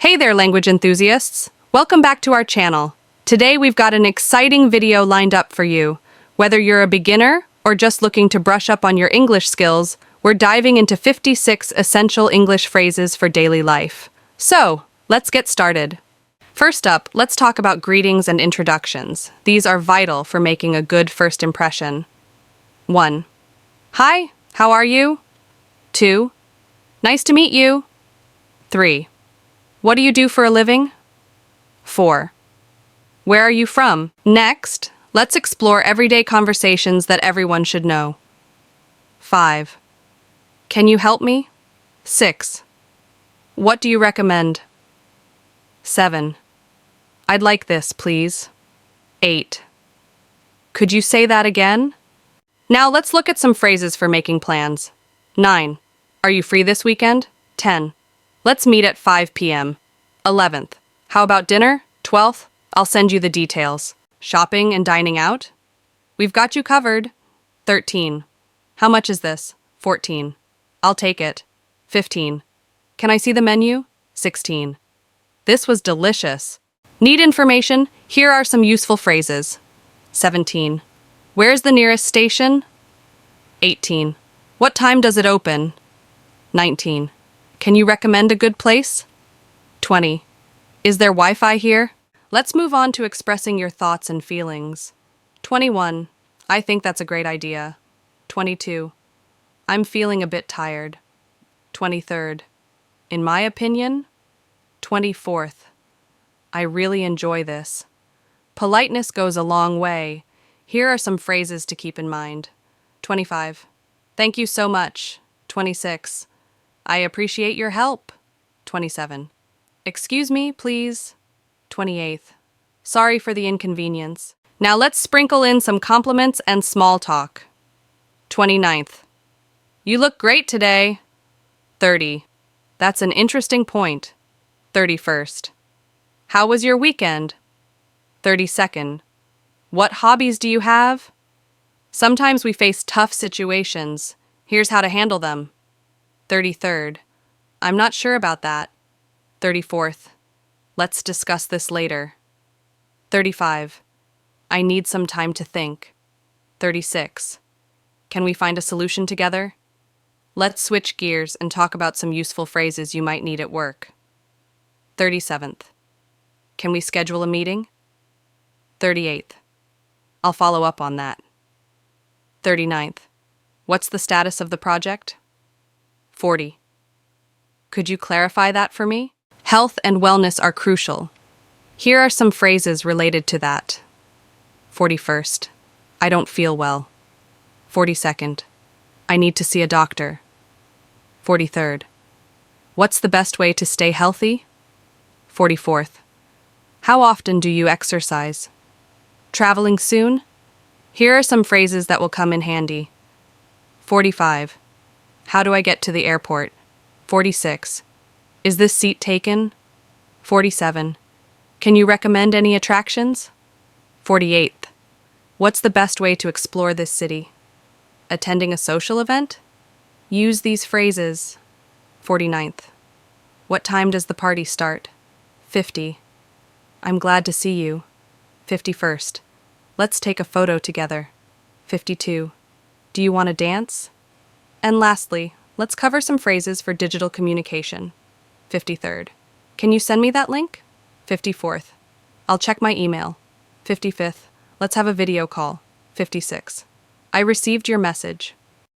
Hey there, language enthusiasts! Welcome back to our channel. Today we've got an exciting video lined up for you. Whether you're a beginner or just looking to brush up on your English skills, we're diving into 56 essential English phrases for daily life. So, let's get started. First up, let's talk about greetings and introductions. These are vital for making a good first impression. 1. Hi, how are you? 2. Nice to meet you. 3. What do you do for a living? 4. Where are you from? Next, let's explore everyday conversations that everyone should know. 5. Can you help me? 6. What do you recommend? 7. I'd like this, please. 8. Could you say that again? Now let's look at some phrases for making plans. 9. Are you free this weekend? 10. Let's meet at 5 p.m. 11th. How about dinner? 12th. I'll send you the details. Shopping and dining out? We've got you covered. 13. How much is this? 14. I'll take it. 15. Can I see the menu? 16. This was delicious. Need information? Here are some useful phrases. 17. Where's the nearest station? 18. What time does it open? 19. Can you recommend a good place? 20. Is there Wi-Fi here? Let's move on to expressing your thoughts and feelings. 21. I think that's a great idea. 22. I'm feeling a bit tired. 23rd. In my opinion. 24th. I really enjoy this. Politeness goes a long way. Here are some phrases to keep in mind. 25. Thank you so much. 26. I appreciate your help. 27. Excuse me, please. 28th. Sorry for the inconvenience. Now let's sprinkle in some compliments and small talk. 29th. You look great today. 30. That's an interesting point. 31st. How was your weekend? 32nd. What hobbies do you have? Sometimes we face tough situations. Here's how to handle them. 33rd. I'm not sure about that. 34th. Let's discuss this later. 35. I need some time to think. 36. Can we find a solution together? Let's switch gears and talk about some useful phrases you might need at work. 37th. Can we schedule a meeting? 38th. I'll follow up on that. 39th. What's the status of the project? 40. Could you clarify that for me? Health and wellness are crucial. Here are some phrases related to that. 41st. I don't feel well. 42nd. I need to see a doctor. 43rd. What's the best way to stay healthy? 44th. How often do you exercise? Traveling soon? Here are some phrases that will come in handy. 45. How do I get to the airport? 46. Is this seat taken? 47. Can you recommend any attractions? 48th. What's the best way to explore this city? Attending a social event? Use these phrases. 49th. What time does the party start? 50. I'm glad to see you. 51st. Let's take a photo together. 52. Do you want to dance? And lastly, let's cover some phrases for digital communication. 53rd. Can you send me that link? 54th. I'll check my email. 55th. Let's have a video call. 56. I received your message.